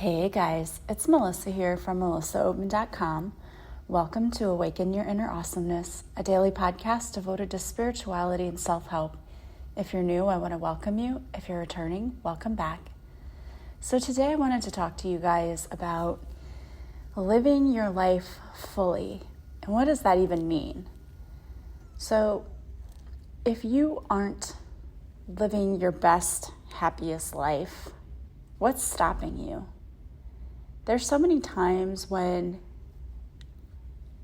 Hey guys, it's Melissa here from melissaoatman.com. Welcome to Awaken Your Inner Awesomeness, a daily podcast devoted to spirituality and self-help. If you're new, I want to welcome you. If you're returning, welcome back. So today I wanted to talk to you guys about living your life fully. And what does that even mean? So if you aren't living your best, happiest life, what's stopping you? There's so many times when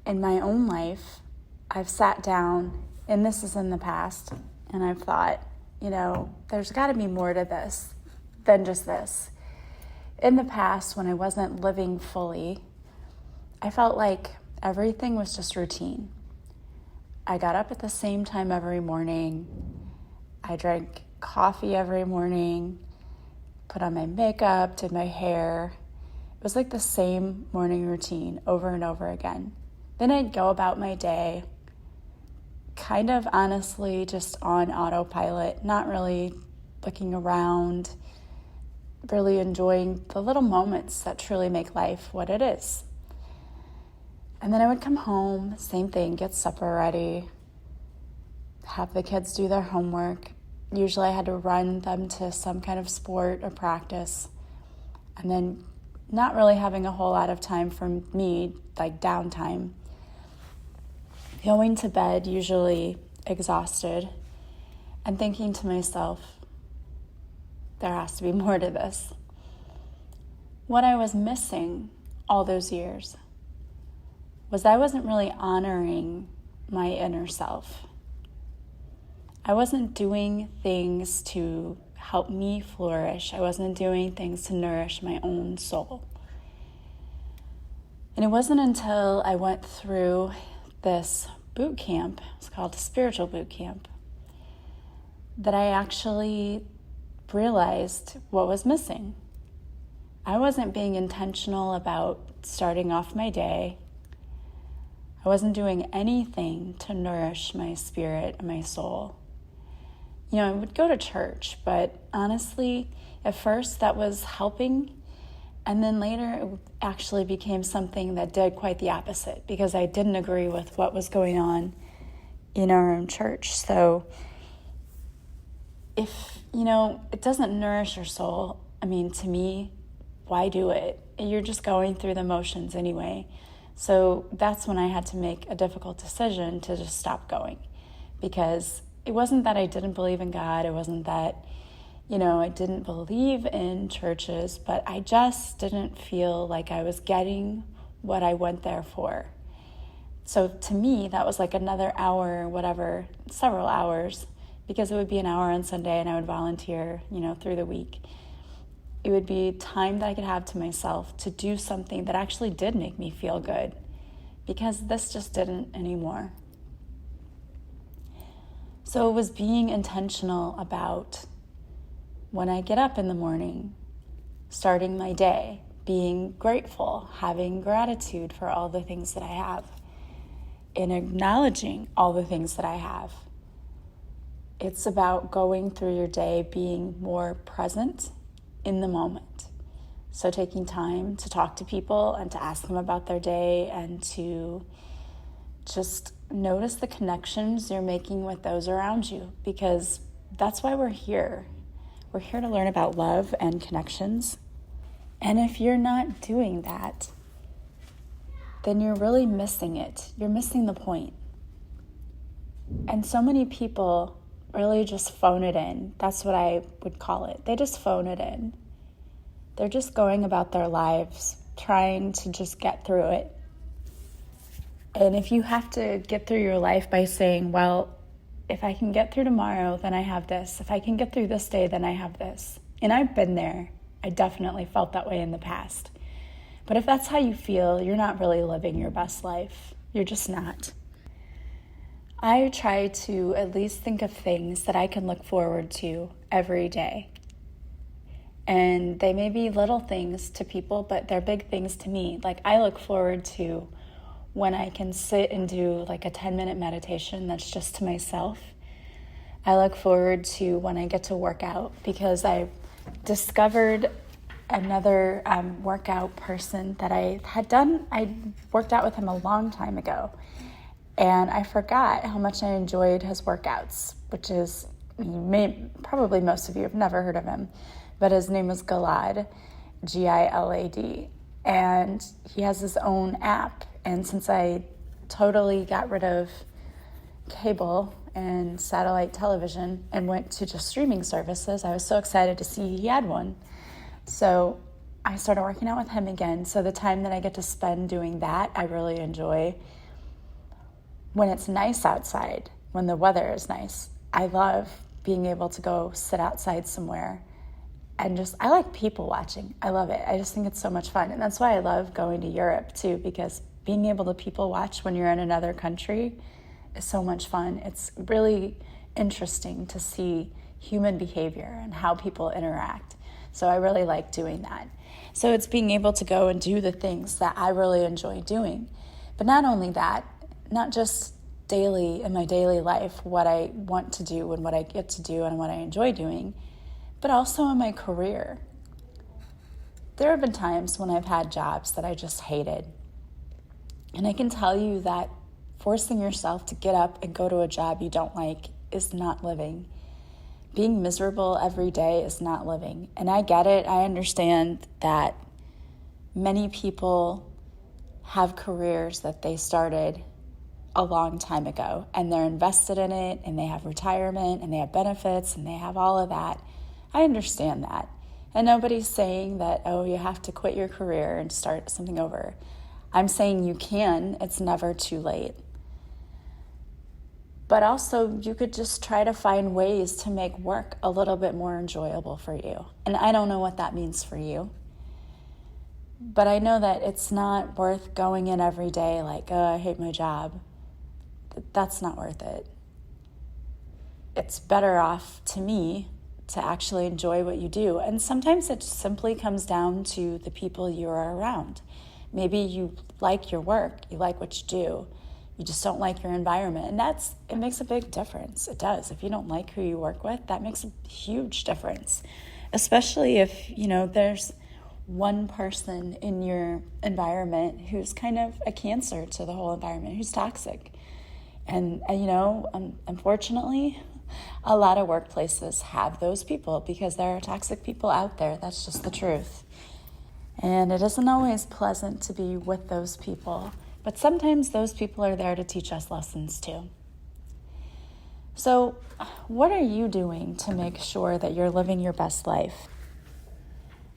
in my own life, I've sat down, and this is in the past, and I've thought, there's got to be more to this than just this. In the past, when I wasn't living fully, I felt like everything was just routine. I got up at the same time every morning. I drank coffee every morning, put on my makeup, did my hair. It was like the same morning routine over and over again. Then I'd go about my day, kind of honestly just on autopilot, not really looking around, really enjoying the little moments that truly make life what it is. And then I would come home, same thing, get supper ready, have the kids do their homework. Usually I had to run them to some kind of sport or practice, and then not really having a whole lot of time for me, like downtime. Going to bed, usually exhausted, and thinking to myself, there has to be more to this. What I was missing all those years was I wasn't really honoring my inner self. I wasn't doing things to help me flourish. I wasn't doing things to nourish my own soul. And it wasn't until I went through this boot camp, it's called a spiritual boot camp, that I actually realized what was missing. I wasn't being intentional about starting off my day. I wasn't doing anything to nourish my spirit and my soul. I would go to church, but honestly, at first that was helping, and then later it actually became something that did quite the opposite because I didn't agree with what was going on in our own church. So if, it doesn't nourish your soul, to me, why do it? You're just going through the motions anyway. So that's when I had to make a difficult decision to just stop going, because it wasn't that I didn't believe in God. It wasn't that, I didn't believe in churches, but I just didn't feel like I was getting what I went there for. So to me, that was like another hour, whatever, several hours, because it would be an hour on Sunday and I would volunteer, through the week. It would be time that I could have to myself to do something that actually did make me feel good, because this just didn't anymore. So it was being intentional about when I get up in the morning, starting my day, being grateful, having gratitude for all the things that I have, and acknowledging all the things that I have. It's about going through your day being more present in the moment. So taking time to talk to people and to ask them about their day and to just notice the connections you're making with those around you, because that's why we're here. We're here to learn about love and connections. And if you're not doing that, then you're really missing it. You're missing the point. And so many people really just phone it in. That's what I would call it. They just phone it in. They're just going about their lives, trying to just get through it. And if you have to get through your life by saying, well, if I can get through tomorrow, then I have this. If I can get through this day, then I have this. And I've been there. I definitely felt that way in the past. But if that's how you feel, you're not really living your best life. You're just not. I try to at least think of things that I can look forward to every day. And they may be little things to people, but they're big things to me. Like, I look forward to when I can sit and do like a 10-minute meditation that's just to myself. I look forward to when I get to work out, because I discovered another workout person that I had done. I worked out with him a long time ago, and I forgot how much I enjoyed his workouts, which is, probably most of you have never heard of him, but his name was Gilad, Gilad, and he has his own app. And since I totally got rid of cable and satellite television and went to just streaming services, I was so excited to see he had one. So I started working out with him again. So the time that I get to spend doing that, I really enjoy. When it's nice outside, when the weather is nice, I love being able to go sit outside somewhere and I like people watching. I love it. I just think it's so much fun. And that's why I love going to Europe too, because being able to people watch when you're in another country is so much fun. It's really interesting to see human behavior and how people interact. So I really like doing that. So it's being able to go and do the things that I really enjoy doing. But not only that, not just daily in my daily life, what I want to do and what I get to do and what I enjoy doing, but also in my career. There have been times when I've had jobs that I just hated. And I can tell you that forcing yourself to get up and go to a job you don't like is not living. Being miserable every day is not living. And I get it. I understand that many people have careers that they started a long time ago, and they're invested in it, and they have retirement, and they have benefits, and they have all of that. I understand that. And nobody's saying that, oh, you have to quit your career and start something over. I'm saying you can. It's never too late. But also, you could just try to find ways to make work a little bit more enjoyable for you. And I don't know what that means for you. But I know that it's not worth going in every day like, oh, I hate my job. That's not worth it. It's better off, to me, to actually enjoy what you do. And sometimes it simply comes down to the people you are around. Maybe you like your work, you like what you do, you just don't like your environment. And it makes a big difference. It does. If you don't like who you work with, that makes a huge difference. Especially if, there's one person in your environment who's kind of a cancer to the whole environment, who's toxic. And unfortunately, a lot of workplaces have those people because there are toxic people out there. That's just the truth. And it isn't always pleasant to be with those people, but sometimes those people are there to teach us lessons too. So, what are you doing to make sure that you're living your best life?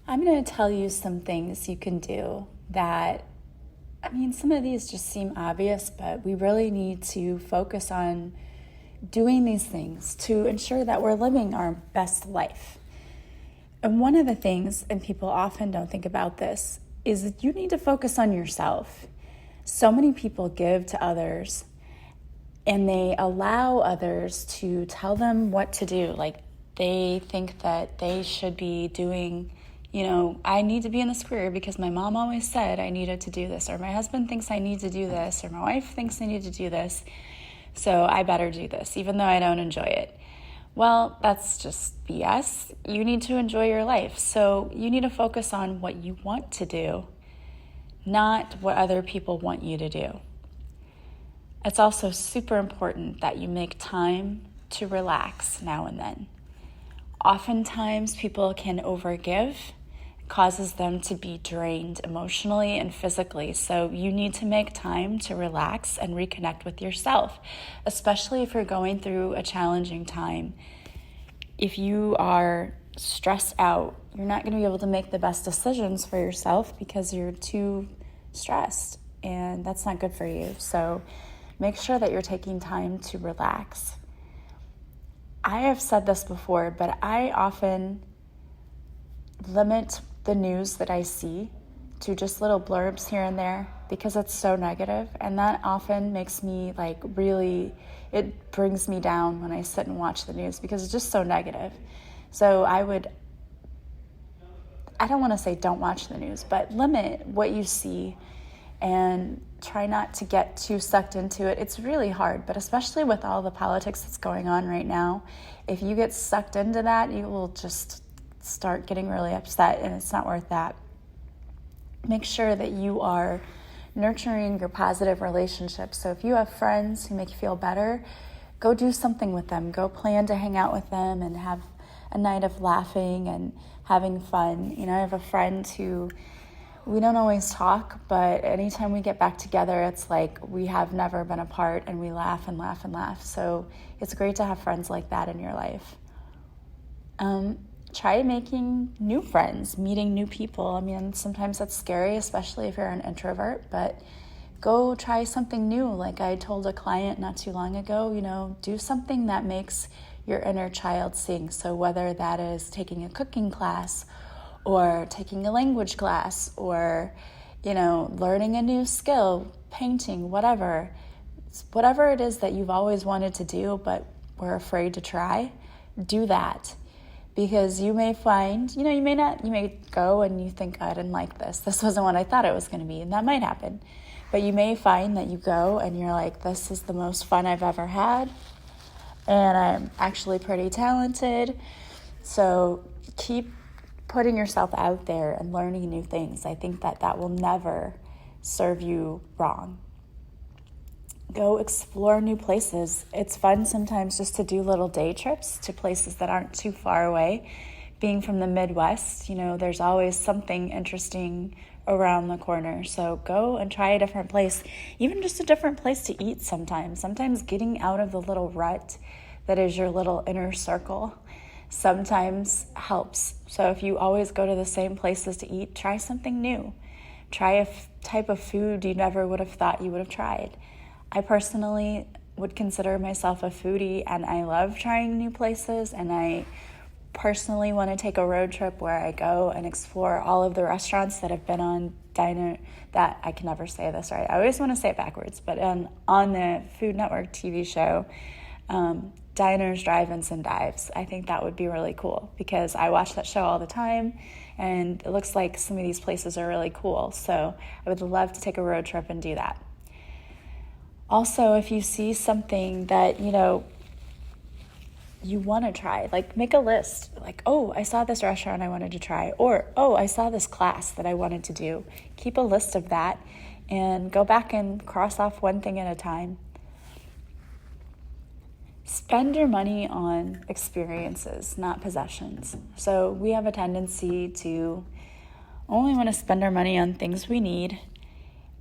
I'm going to tell you some things you can do that, some of these just seem obvious, but we really need to focus on doing these things to ensure that we're living our best life. And one of the things, and people often don't think about this, is that you need to focus on yourself. So many people give to others and they allow others to tell them what to do. Like they think that they should be doing, I need to be in this career because my mom always said I needed to do this, or my husband thinks I need to do this, or my wife thinks I need to do this, so I better do this, even though I don't enjoy it. Well, that's just BS. You need to enjoy your life. So you need to focus on what you want to do, not what other people want you to do. It's also super important that you make time to relax now and then. Oftentimes, people can overgive. It causes them to be drained emotionally and physically. So you need to make time to relax and reconnect with yourself, especially if you're going through a challenging time. If you are stressed out, you're not going to be able to make the best decisions for yourself because you're too stressed, and that's not good for you. So make sure that you're taking time to relax. I have said this before, but I often limit the news that I see to just little blurbs here and there because it's so negative, and that often makes me it brings me down when I sit and watch the news because it's just so negative. So I don't want to say don't watch the news, but limit what you see and try not to get too sucked into it. It's really hard, but especially with all the politics that's going on right now, if you get sucked into that, you will just start getting really upset, and it's not worth that. Make sure that you are nurturing your positive relationships. So if you have friends who make you feel better, go do something with them. Go plan to hang out with them and have a night of laughing and having fun. I have a friend who we don't always talk, but anytime we get back together, it's like we have never been apart, and we laugh and laugh and laugh. So it's great to have friends like that in your life. Try making new friends, meeting new people. Sometimes that's scary, especially if you're an introvert, but go try something new. Like I told a client not too long ago, do something that makes your inner child sing. So whether that is taking a cooking class or taking a language class or, learning a new skill, painting, whatever it is that you've always wanted to do but were afraid to try, do that. Because you may find, you may go and you think, I didn't like this. This wasn't what I thought it was going to be, and that might happen. But you may find that you go and you're like, this is the most fun I've ever had, and I'm actually pretty talented. So keep putting yourself out there and learning new things. I think that will never serve you wrong. Go explore new places. It's fun sometimes just to do little day trips to places that aren't too far away. Being from the Midwest, there's always something interesting around the corner. So go and try a different place, even just a different place to eat sometimes. Sometimes getting out of the little rut that is your little inner circle sometimes helps. So if you always go to the same places to eat, try something new. Try a type of food you never would have thought you would have tried. I personally would consider myself a foodie, and I love trying new places, and I personally want to take a road trip where I go and explore all of the restaurants that have been on I can never say this right. I always want to say it backwards, but on the Food Network TV show, Diners, Drive-Ins, and Dives. I think that would be really cool because I watch that show all the time, and it looks like some of these places are really cool. So I would love to take a road trip and do that. Also, if you see something that, you want to try, like make a list, like, oh, I saw this restaurant I wanted to try, or, oh, I saw this class that I wanted to do. Keep a list of that and go back and cross off one thing at a time. Spend your money on experiences, not possessions. So we have a tendency to only want to spend our money on things we need,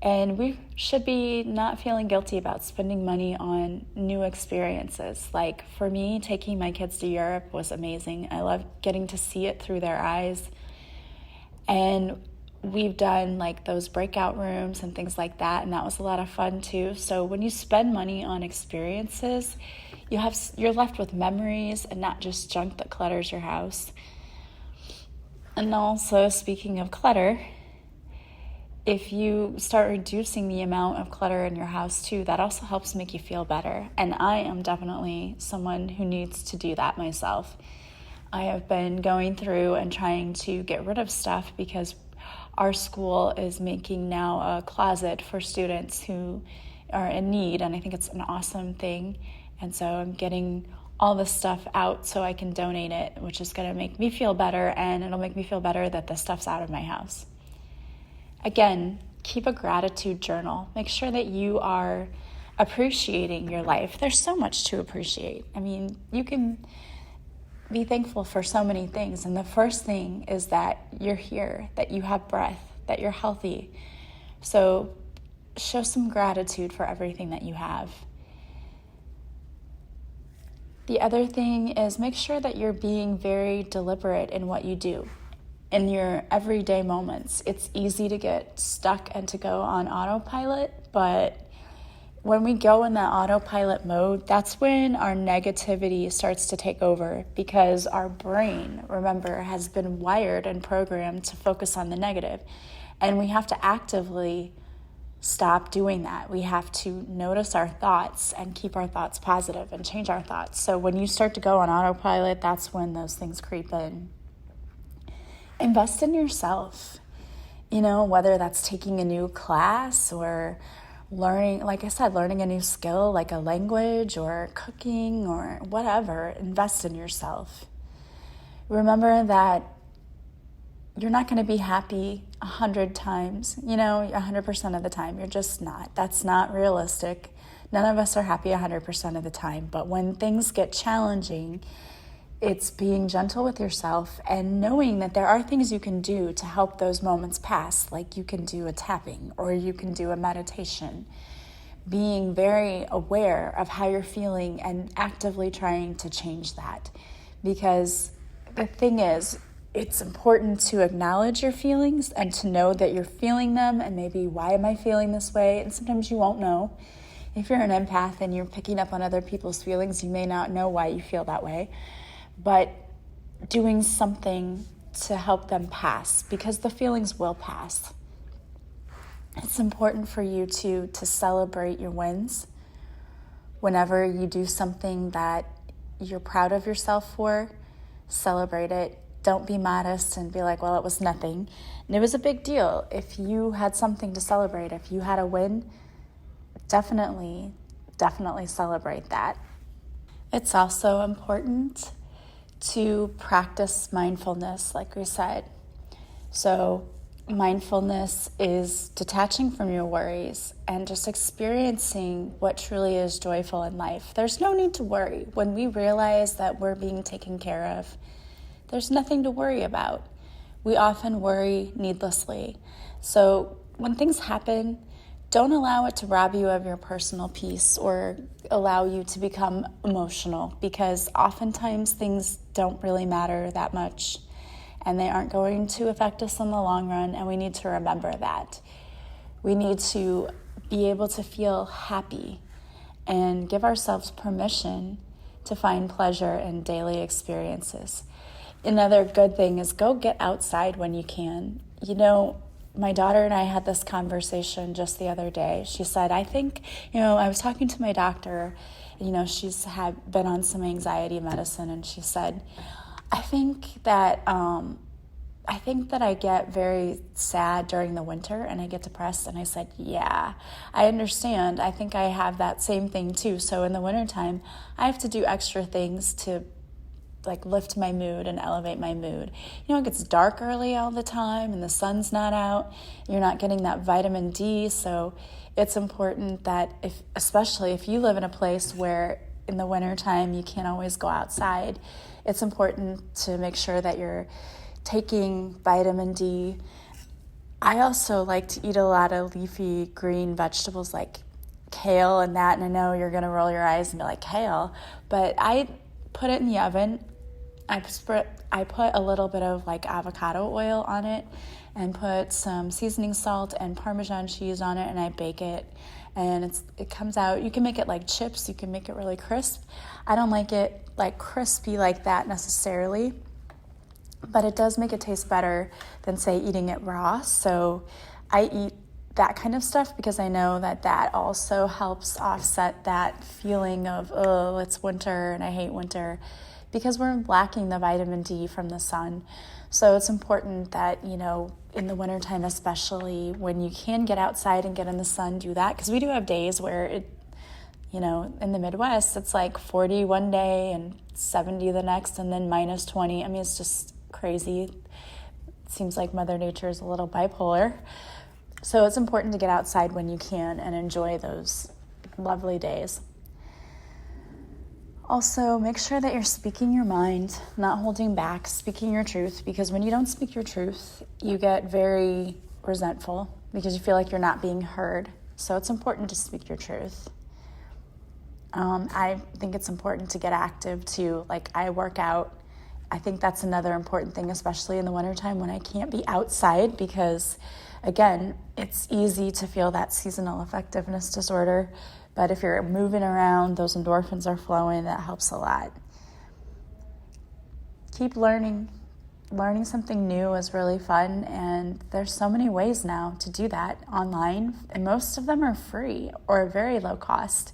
and we should be not feeling guilty about spending money on new experiences. Like for me, taking my kids to Europe was amazing. I love getting to see it through their eyes. And we've done like those breakout rooms and things like that, and that was a lot of fun too. So when you spend money on experiences, you're left with memories and not just junk that clutters your house. And also, speaking of clutter, if you start reducing the amount of clutter in your house too, that also helps make you feel better. And I am definitely someone who needs to do that myself. I have been going through and trying to get rid of stuff because our school is making now a closet for students who are in need, and I think it's an awesome thing. And so I'm getting all this stuff out so I can donate it, which is going to make me feel better, and it'll make me feel better that the stuff's out of my house. Again, keep a gratitude journal. Make sure that you are appreciating your life. There's so much to appreciate. You can be thankful for so many things. And the first thing is that you're here, that you have breath, that you're healthy. So show some gratitude for everything that you have. The other thing is make sure that you're being very deliberate in what you do. In your everyday moments, it's easy to get stuck and to go on autopilot, but when we go in that autopilot mode, that's when our negativity starts to take over, because our brain, remember, has been wired and programmed to focus on the negative, and we have to actively stop doing that. We have to notice our thoughts and keep our thoughts positive and change our thoughts. So when you start to go on autopilot, that's when those things creep in. Invest in yourself, whether that's taking a new class or learning, like I said, learning a new skill like a language or cooking or whatever. Invest in yourself. Remember that you're not going to be happy 100 times, 100% of the time. You're just not. That's not realistic. None of us are happy 100% of the time. But when things get challenging, it's being gentle with yourself and knowing that there are things you can do to help those moments pass, like you can do a tapping or you can do a meditation. Being very aware of how you're feeling and actively trying to change that. Because the thing is, it's important to acknowledge your feelings and to know that you're feeling them and maybe why am I feeling this way? And sometimes you won't know. If you're an empath and you're picking up on other people's feelings, you may not know why you feel that way. But doing something to help them pass, because the feelings will pass. It's important for you to celebrate your wins. Whenever you do something that you're proud of yourself for, celebrate it. Don't be modest and be like, well, it was nothing. And it was a big deal. If you had something to celebrate, if you had a win, definitely celebrate that. It's also important to practice mindfulness, like we said. So mindfulness is detaching from your worries and just experiencing what truly is joyful in life. There's no need to worry. When we realize that we're being taken care of, there's nothing to worry about. We often worry needlessly. So when things happen, don't allow it to rob you of your personal peace or allow you to become emotional, because oftentimes things don't really matter that much and they aren't going to affect us in the long run, and we need to remember that. We need to be able to feel happy and give ourselves permission to find pleasure in daily experiences. Another good thing is go get outside when you can. My daughter and I had this conversation just the other day. She said, I think, I was talking to my doctor, she's been on some anxiety medicine, and she said, I think that I get very sad during the winter and I get depressed. And I said, yeah, I understand. I think I have that same thing too. So in the wintertime, I have to do extra things to lift my mood and elevate my mood. It gets dark early all the time and the sun's not out. You're not getting that vitamin D. So it's important that especially if you live in a place where in the wintertime you can't always go outside, it's important to make sure that you're taking vitamin D. I also like to eat a lot of leafy green vegetables like kale and that. And I know you're going to roll your eyes and be like, kale, but I put it in the oven. I put a little bit of avocado oil on it and put some seasoning salt and Parmesan cheese on it, and I bake it. And it comes out, you can make it like chips, you can make it really crisp. I don't like it crispy like that necessarily, but it does make it taste better than, say, eating it raw. So I eat that kind of stuff because I know that also helps offset that feeling of, oh, it's winter and I hate winter, because we're lacking the vitamin D from the sun. So it's important that, in the wintertime, especially when you can get outside and get in the sun, do that. Because we do have days where in the Midwest, it's 40 one day and 70 the next and then minus 20. I mean, it's just crazy. It seems like Mother Nature is a little bipolar. So it's important to get outside when you can and enjoy those lovely days. Also, make sure that you're speaking your mind, not holding back, speaking your truth, because when you don't speak your truth, you get very resentful because you feel like you're not being heard. So it's important to speak your truth. I think it's important to get active too. I work out. I think that's another important thing, especially in the wintertime when I can't be outside because, again, it's easy to feel that seasonal affectiveness disorder. But if you're moving around, those endorphins are flowing, that helps a lot. Keep learning. Learning something new is really fun, and there's so many ways now to do that online, and most of them are free or very low cost.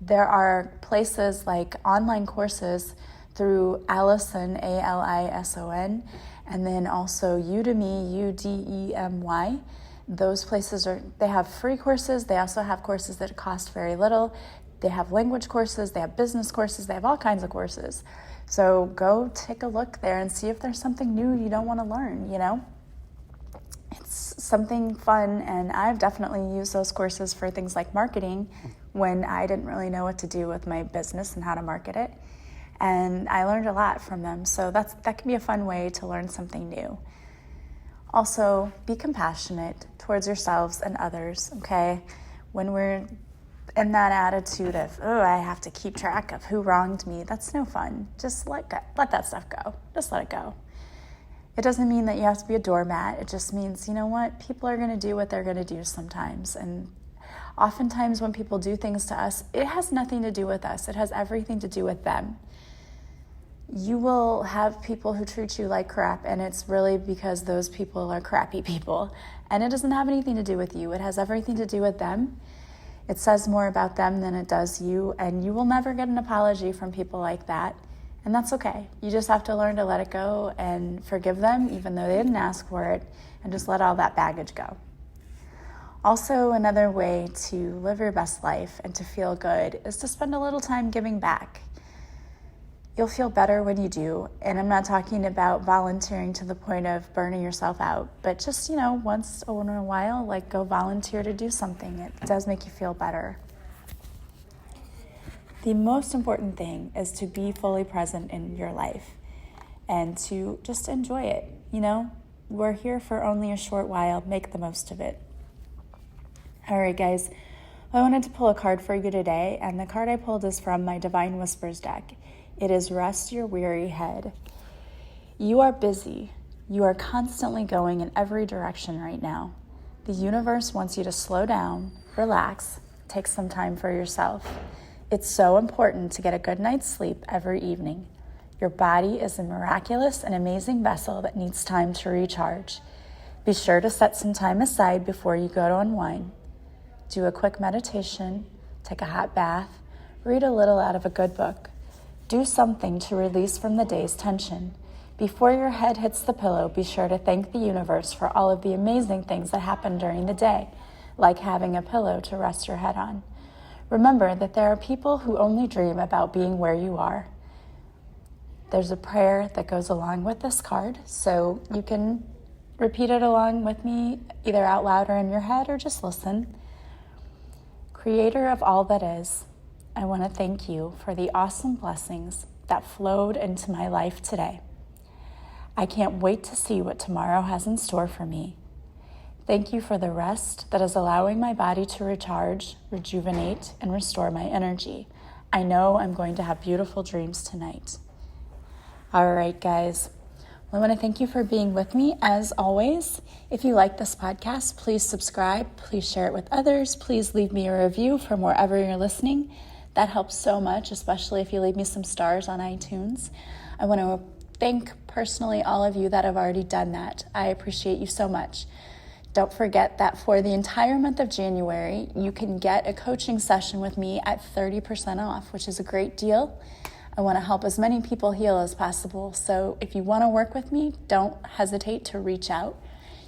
There are places like online courses through Allison, Alison, and then also Udemy, Udemy. Those places they have free courses. They also have courses that cost very little. They have language courses. They have business courses. They have all kinds of courses. So go take a look there and see if there's something new you don't want to learn, It's something fun, and I've definitely used those courses for things like marketing when I didn't really know what to do with my business and how to market it. And I learned a lot from them. So that can be a fun way to learn something new. Also, be compassionate towards yourselves and others, okay? When we're in that attitude of, I have to keep track of who wronged me, that's no fun. Just let that stuff go. Just let it go. It doesn't mean that you have to be a doormat. It just means, people are going to do what they're going to do sometimes. And oftentimes when people do things to us, it has nothing to do with us. It has everything to do with them. You will have people who treat you like crap, and it's really because those people are crappy people. And it doesn't have anything to do with you. It has everything to do with them. It says more about them than it does you, and you will never get an apology from people like that. And that's okay. You just have to learn to let it go and forgive them, even though they didn't ask for it, and just let all that baggage go. Also, another way to live your best life and to feel good is to spend a little time giving back. You'll feel better when you do, and I'm not talking about volunteering to the point of burning yourself out, but just, once in a while, go volunteer to do something. It does make you feel better. The most important thing is to be fully present in your life and to just enjoy it. We're here for only a short while. Make the most of it. All right, guys. I wanted to pull a card for you today, and the card I pulled is from my Divine Whispers deck. It is Rest Your Weary Head. You are busy. You are constantly going in every direction right now. The universe wants you to slow down, relax, take some time for yourself. It's so important to get a good night's sleep every evening. Your body is a miraculous and amazing vessel that needs time to recharge. Be sure to set some time aside before you go to unwind. Do a quick meditation, take a hot bath, read a little out of a good book. Do something to release from the day's tension. Before your head hits the pillow, be sure to thank the universe for all of the amazing things that happen during the day, like having a pillow to rest your head on. Remember that there are people who only dream about being where you are. There's a prayer that goes along with this card, so you can repeat it along with me, either out loud or in your head, or just listen. Creator of all that is, I want to thank you for the awesome blessings that flowed into my life today. I can't wait to see what tomorrow has in store for me. Thank you for the rest that is allowing my body to recharge, rejuvenate, and restore my energy. I know I'm going to have beautiful dreams tonight. All right, guys. Well, I want to thank you for being with me, as always. If you like this podcast, please subscribe. Please share it with others. Please leave me a review from wherever you're listening. That helps so much, especially if you leave me some stars on iTunes. I want to thank personally all of you that have already done that. I appreciate you so much. Don't forget that for the entire month of January, you can get a coaching session with me at 30% off, which is a great deal. I want to help as many people heal as possible. So if you want to work with me, don't hesitate to reach out.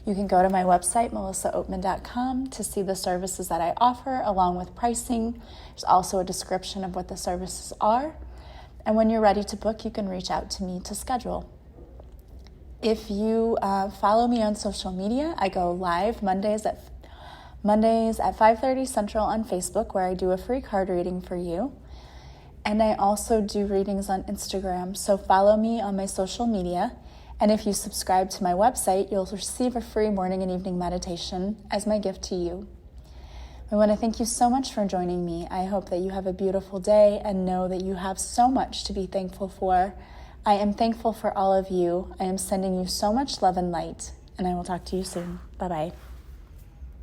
You can go to my website, melissaoatman.com, to see the services that I offer, along with pricing. There's also a description of what the services are. And when you're ready to book, you can reach out to me to schedule. If you follow me on social media, I go live Mondays at 5:30 Central on Facebook, where I do a free card reading for you. And I also do readings on Instagram, so follow me on my social media. And if you subscribe to my website, you'll receive a free morning and evening meditation as my gift to you. I want to thank you so much for joining me. I hope that you have a beautiful day and know that you have so much to be thankful for. I am thankful for all of you. I am sending you so much love and light, and I will talk to you soon. Bye-bye.